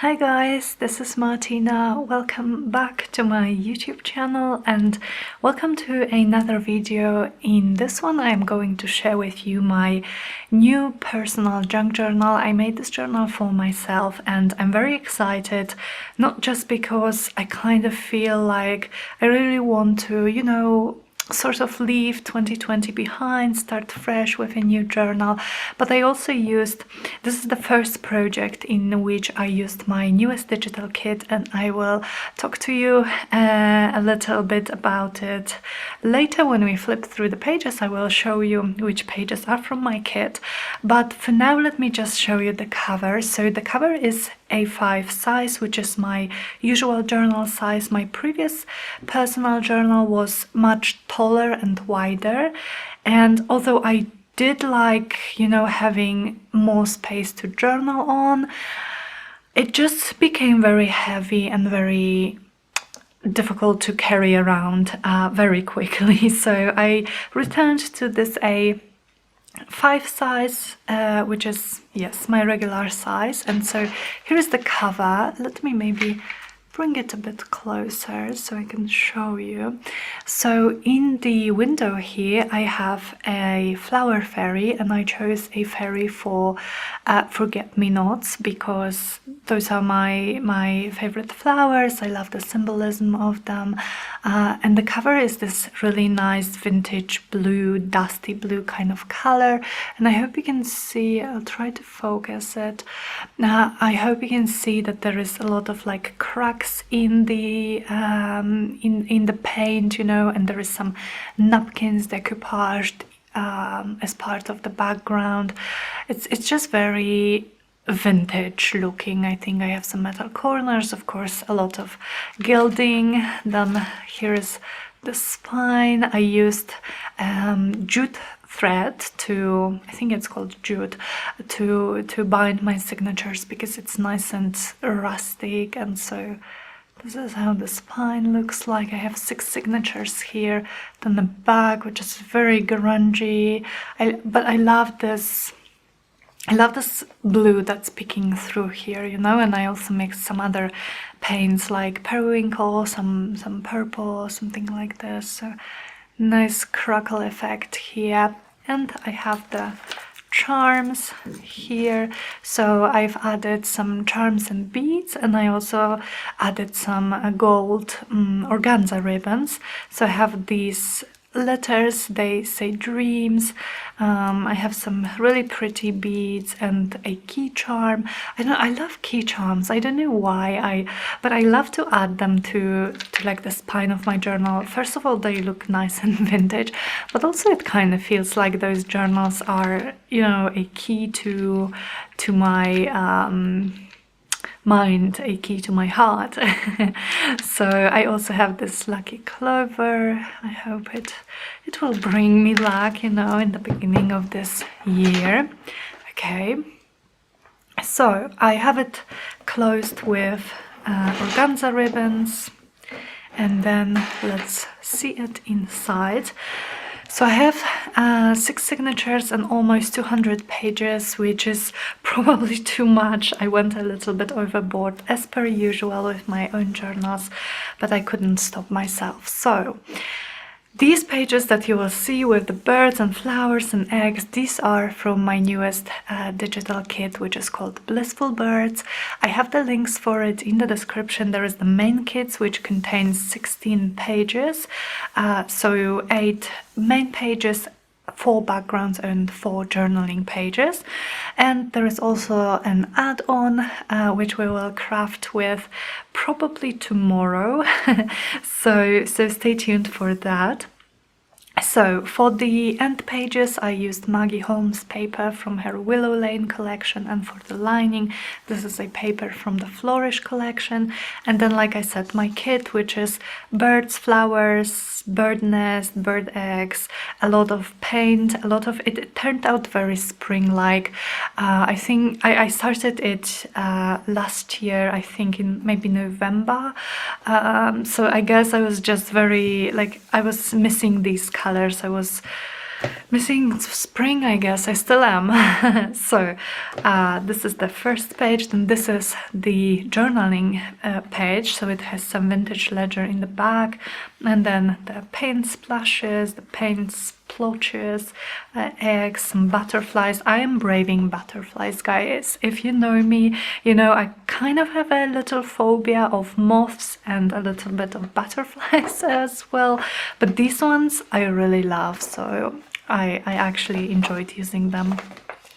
Hi guys, this is Martyna. Welcome back to my YouTube channel and welcome to another video. In this one I'm going to share with you my new personal junk journal. I made this journal for myself and I'm very excited, not just because I kind of feel like I really want to, sort of leave 2020 behind, start fresh with a new journal, but I also this is the first project in which I used my newest digital kit, and I will talk to you a little bit about it later. When we flip through the pages, I will show you which pages are from my kit, but for now let me just show you the cover. So the cover is A5 size, which is my usual journal size. My previous personal journal was much taller and wider, and although I did like, having more space to journal on, it just became very heavy and very difficult to carry around very quickly. So I returned to this A5 size, which is, yes, my regular size. And so here is the cover. Let me maybe bring it a bit closer so I can show you. So in the window here I have a flower fairy, and I chose a fairy for forget-me-nots because those are my favorite flowers. I love the symbolism of them, and the cover is this really nice vintage blue, dusty blue kind of color, and I hope you can see. I'll try to focus it. I hope you can see that there is a lot of like cracks in the paint, and there is some napkins decoupaged as part of the background. It's just very vintage looking. I think I have some metal corners, of course, a lot of gilding. Then here is the spine. I used jute thread I think it's called jute, to bind my signatures because it's nice and rustic. And so this is how the spine looks like. I have 6 signatures here. Then the back, which is very grungy, but I love this blue that's peeking through here, and I also mixed some other paints like periwinkle, some purple, something like this. So nice crackle effect here. And I have the charms here. So I've added some charms and beads, and I also added some gold organza ribbons. So I have these letters, they say dreams. I have some really pretty beads and a key charm. I love key charms. I don't know why, but I love to add them to like the spine of my journal. First of all, they look nice and vintage, but also it kind of feels like those journals are, a key to my mind, a key to my heart. So I also have this lucky clover. I hope it will bring me luck, in the beginning of this year. Okay, so I have it closed with organza ribbons, and then let's see it inside. So I have 6 signatures and almost 200 pages, which is probably too much. I went a little bit overboard as per usual with my own journals, but I couldn't stop myself. So these pages that you will see with the birds and flowers and eggs, these are from my newest digital kit, which is called Blissful Birds. I have the links for it in the description. There is the main kit, which contains 16 pages, so 8 main pages, 4 backgrounds and 4 journaling pages. And there is also an add-on which we will craft with probably tomorrow. so stay tuned for that. So for the end pages I used Maggie Holmes paper from her Willow Lane collection, and for the lining this is a paper from the Flourish collection. And then, like I said, my kit, which is birds, flowers, bird nest, bird eggs, a lot of paint, a lot of it turned out very spring-like. I think I started it last year, I think in maybe November. So I guess I was just very, I was missing these colors. I was missing spring, I guess. I still am. So this is the first page, then this is the journaling page, so it has some vintage ledger in the back, and then the paint splashes, the paint splotches, eggs, some butterflies. I am braving butterflies, guys. If you know me, you know I kind of have a little phobia of moths and a little bit of butterflies as well, but these ones I really love, so I actually enjoyed using them.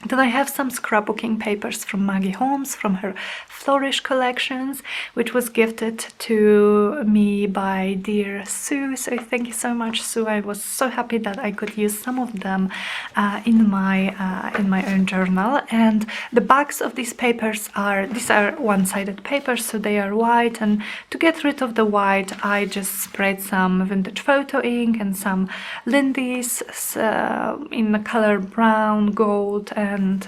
Then I have some scrapbooking papers from Maggie Holmes from her Flourish collections, which was gifted to me by dear Sue. So thank you so much, Sue. I was so happy that I could use some of them in my own journal. And the backs of these papers are one-sided papers, so they are white. And to get rid of the white, I just sprayed some vintage photo ink and some Lindy's in the color brown, gold, and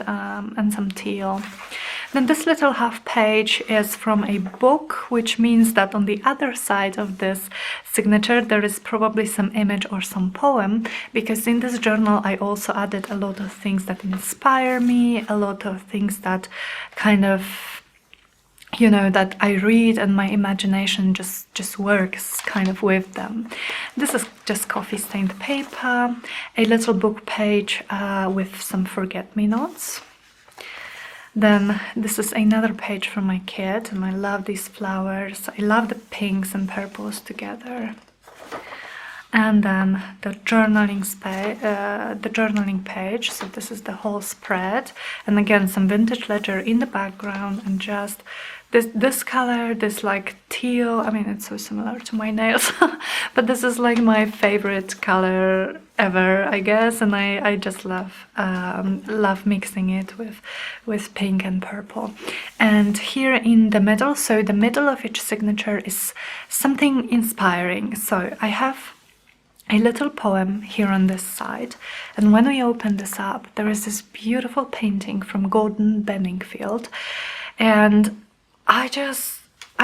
some teal. Then this little half page is from a book, which means that on the other side of this signature there is probably some image or some poem, because in this journal I also added a lot of things that inspire me, a lot of things that kind of, you know, that I read and my imagination just works kind of with them. This is just coffee stained paper, a little book page with some forget-me-nots. Then this is another page from my kit, and I love these flowers. I love the pinks and purples together. And then the journaling page. So this is the whole spread, and again some vintage ledger in the background, and just this color, this like teal. I mean, it's so similar to my nails, but this is like my favorite color ever, I guess, and I just love mixing it with pink and purple. And here in the middle, so the middle of each signature is something inspiring. So I have a little poem here on this side, and when we open this up, there is this beautiful painting from Gordon Benningfield, and I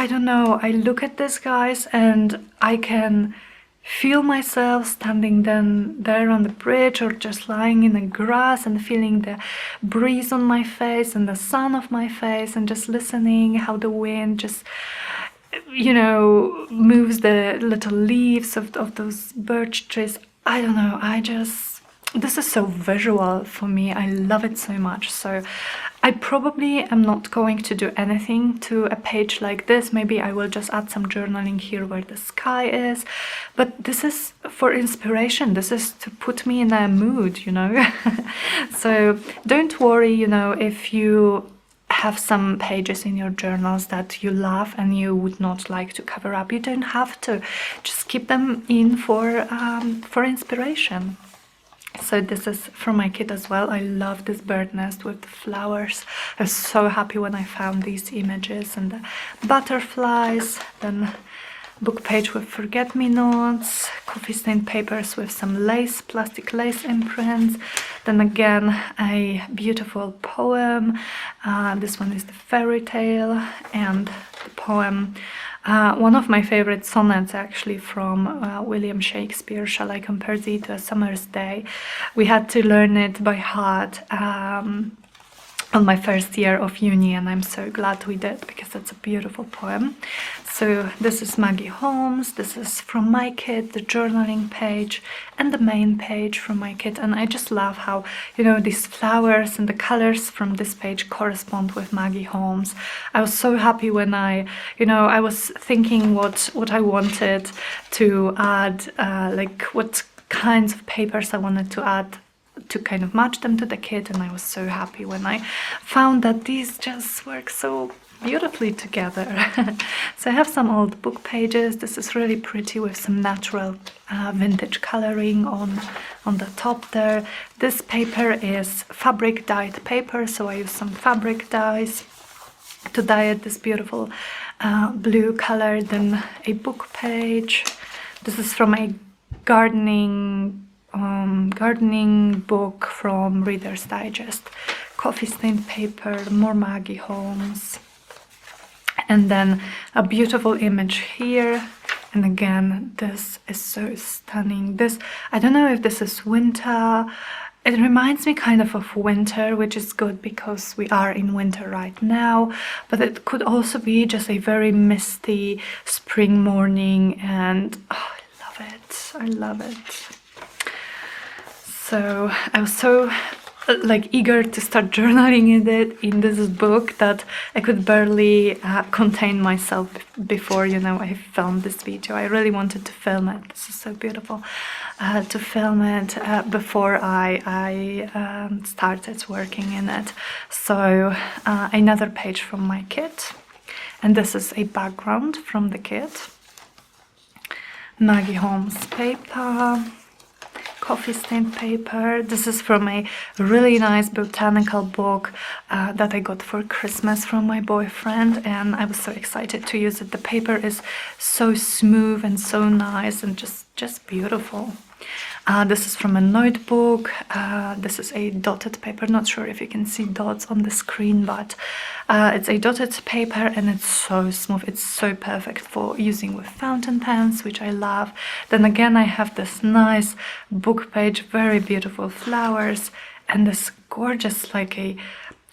don't know, I look at this, guys, and I can feel myself standing then there on the bridge, or just lying in the grass and feeling the breeze on my face and the sun of my face, and just listening how the wind just, you know, moves the little leaves of those birch trees. I don't know, this is so visual for me. I love it so much. So I probably am not going to do anything to a page like this. Maybe I will just add some journaling here where the sky is, but this is for inspiration. This is to put me in a mood, you know. So don't worry, you know, if you have some pages in your journals that you love and you would not like to cover up. You don't have to. Just keep them in for inspiration. So this is from my kit as well. I love this bird nest with the flowers. I was so happy when I found these images, and the butterflies. Then book page with forget-me-nots, coffee stained papers with some lace, plastic lace imprints. Then again a beautiful poem. This one is the fairy tale, and the poem, one of my favorite sonnets actually from William Shakespeare, Shall I Compare Thee to a Summer's Day. We had to learn it by heart on my first year of uni, and I'm so glad we did, because it's a beautiful poem. So this is Maggie Holmes, this is from my kit, the journaling page and the main page from my kit. And I just love how, you know, these flowers and the colors from this page correspond with Maggie Holmes. I was so happy when I was thinking what I wanted to add, like what kinds of papers I wanted to add to kind of match them to the kit, and I was so happy when I found that these just work so beautifully together. So I have some old book pages. This is really pretty with some natural vintage coloring on the top there. This paper is fabric dyed paper, so I use some fabric dyes to dye it this beautiful blue color. Then a book page. This is from a gardening book from Reader's Digest. Coffee stained paper, more Maggie Holmes, and then a beautiful image here And again, this is so stunning. This, I don't know if this is winter. It reminds me kind of winter, which is good because we are in winter right now, but it could also be just a very misty spring morning, and oh, I love it. I love it. So I was so like eager to start journaling in this book that I could barely contain myself before, you know, I filmed this video. I really wanted to film it. This is so beautiful. To film it before I started working in it. So another page from my kit, and this is a background from the kit. Maggie Holmes paper, coffee stained paper. This is from a really nice botanical book that I got for Christmas from my boyfriend, and I was so excited to use it. The paper is so smooth and so nice and just beautiful. This is from a notebook. This is a dotted paper. Not sure if you can see dots on the screen, but it's a dotted paper and it's so smooth. It's so perfect for using with fountain pens, which I love. Then again, I have this nice book page, very beautiful flowers, and this gorgeous like a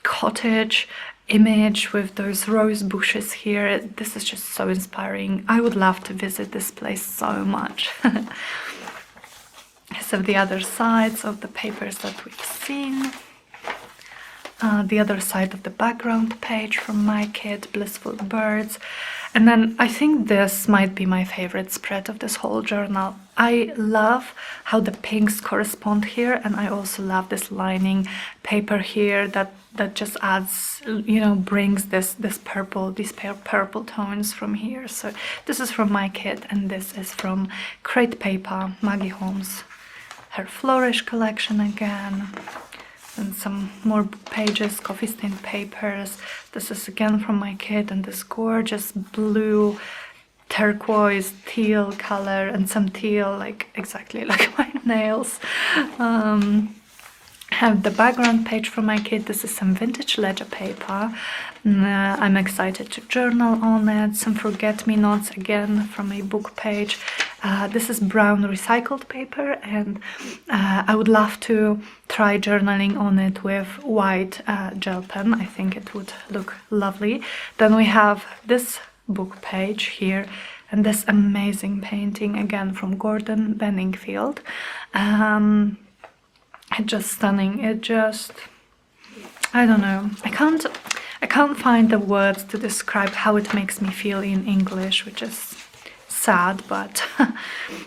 cottage image with those rose bushes here. This is just so inspiring. I would love to visit this place so much. So the other sides of the papers that we've seen. The other side of the background page from my kit, Blissful Birds. And then I think this might be my favorite spread of this whole journal. I love how the pinks correspond here, and I also love this lining paper here that just adds, you know, brings this purple, these purple tones from here. So this is from my kit, and this is from Crate Paper, Maggie Holmes. Her Flourish collection again, and some more pages, coffee stained papers. This is again from my kit, and this gorgeous blue, turquoise, teal color, and some teal, like exactly like my nails. Have the background page from my kit. This is some vintage ledger paper. I'm excited to journal on it. Some forget-me-nots again from a book page. This is brown recycled paper, and I would love to try journaling on it with white gel pen. I think it would look lovely. Then we have this book page here, and this amazing painting again from Gordon Benningfield. It's just stunning. It just, I don't know. I can't find the words to describe how it makes me feel in English, which is sad, but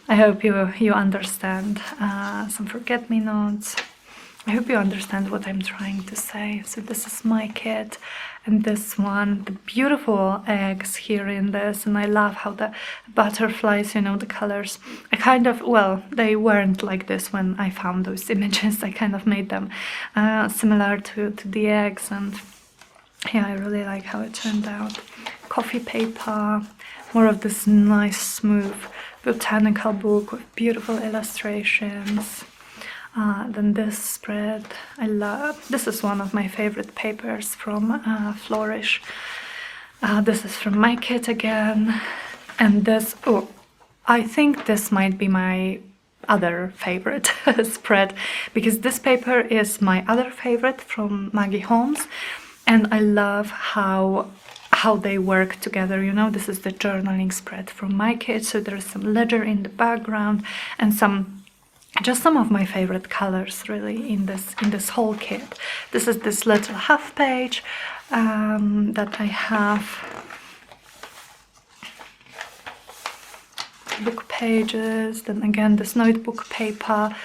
I hope you understand. Some forget-me-nots. I hope you understand what I'm trying to say. So this is my kit, and this one, the beautiful eggs here in this, and I love how the butterflies, you know, the colors, I kind of, well, they weren't like this when I found those images. I kind of made them similar to the eggs, and yeah, I really like how it turned out. Coffee paper, more of this nice smooth botanical book with beautiful illustrations. Then this spread I love. This is one of my favorite papers from Flourish. This is from my kit again, and this, oh, I think this might be my other favorite spread, because this paper is my other favorite from Maggie Holmes, and I love how they work together. You know, this is the journaling spread from my kit, so there's some ledger in the background and just some of my favorite colors really in this whole kit. This is this little half page that I have. Book pages, then again this notebook paper,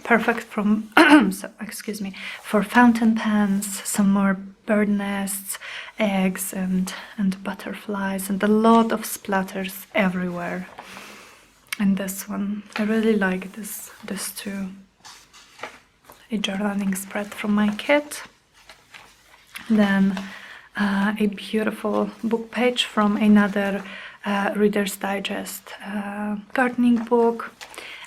perfect from so, excuse me, for fountain pens, some more bird nests, eggs and butterflies, and a lot of splatters everywhere. And this one, I really like this too. A journaling spread from my kit. Then a beautiful book page from another Reader's Digest gardening book,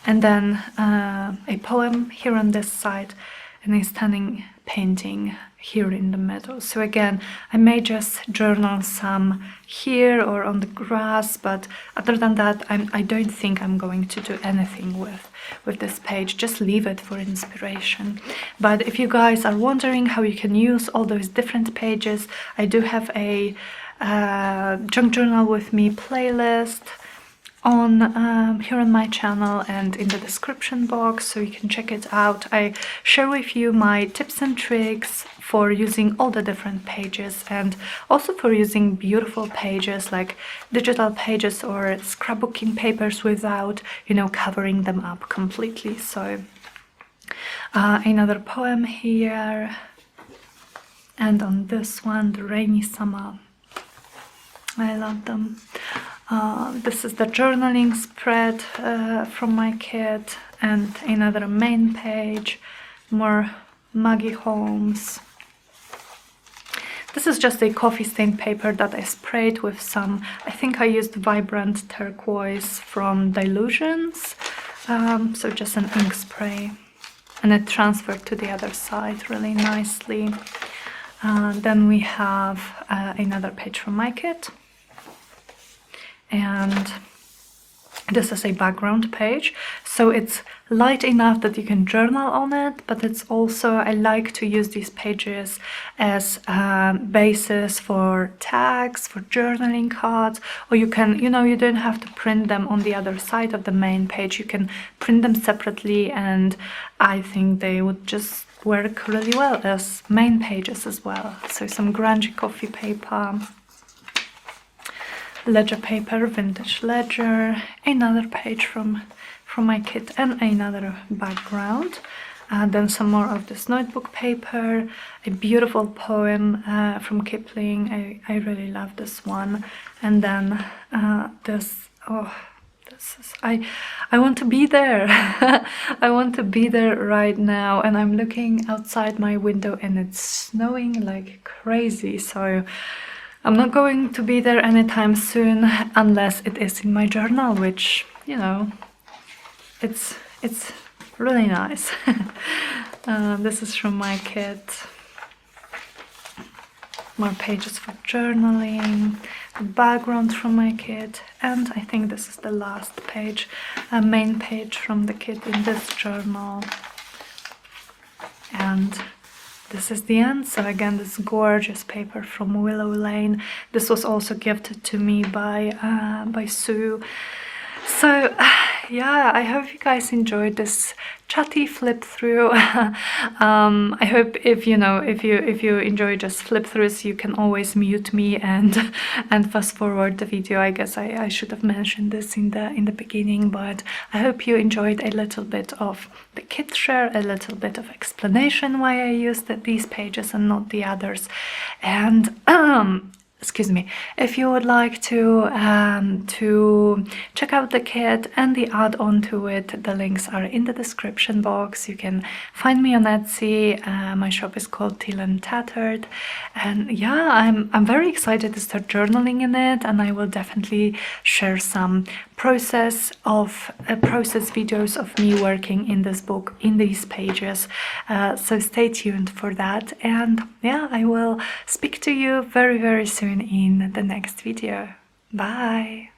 and then a poem here on this side, and a stunning painting here in the middle. So again, I may just journal some here or on the grass, but other than that, I don't think I'm going to do anything with this page. Just leave it for inspiration. But if you guys are wondering how you can use all those different pages, I do have a junk journal with me playlist on here on my channel and in the description box, so you can check it out. I share with you my tips and tricks for using all the different pages, and also for using beautiful pages like digital pages or scrapbooking papers without, you know, covering them up completely. So another poem here, and on this one, The Rainy Summer. I love them. This is the journaling spread from my kit, and another main page, more Maggie Holmes. This is just a coffee stained paper that I sprayed with some, I think I used Vibrant Turquoise from Dilutions, so just an ink spray, and it transferred to the other side really nicely. Then we have another page from my kit. And this is a background page, so it's light enough that you can journal on it, but it's also, I like to use these pages as basis for tags, for journaling cards, or you can, you know, you don't have to print them on the other side of the main page. You can print them separately, and I think they would just work really well as main pages as well. So some grungy coffee paper, ledger paper, vintage ledger, another page from my kit, and another background. Then some more of this notebook paper, a beautiful poem from Kipling. I really love this one. And then this, oh, this is, I want to be there. I want to be there right now, and I'm looking outside my window and it's snowing like crazy, so I'm not going to be there anytime soon unless it is in my journal, which, you know, it's really nice. This is from my kit. More pages for journaling, the background from my kit, and I think this is the last page, a main page from the kit in this journal. And this is the end. So again, this gorgeous paper from Willow Lane. This was also gifted to me by Sue. So yeah, I hope you guys enjoyed this chatty flip through. I hope if you enjoy just flip throughs, you can always mute me and fast forward the video. I guess I should have mentioned this in the beginning, but I hope you enjoyed a little bit of the kit share, a little bit of explanation why I used these pages and not the others. And excuse me, if you would like to check out the kit and the add-on to it, the links are in the description box. You can find me on Etsy. My shop is called Teal and Tattered, and yeah, I'm very excited to start journaling in it, and I will definitely share some process videos of me working in this book, in these pages, so stay tuned for that. And yeah, I will speak to you very soon in the next video. Bye.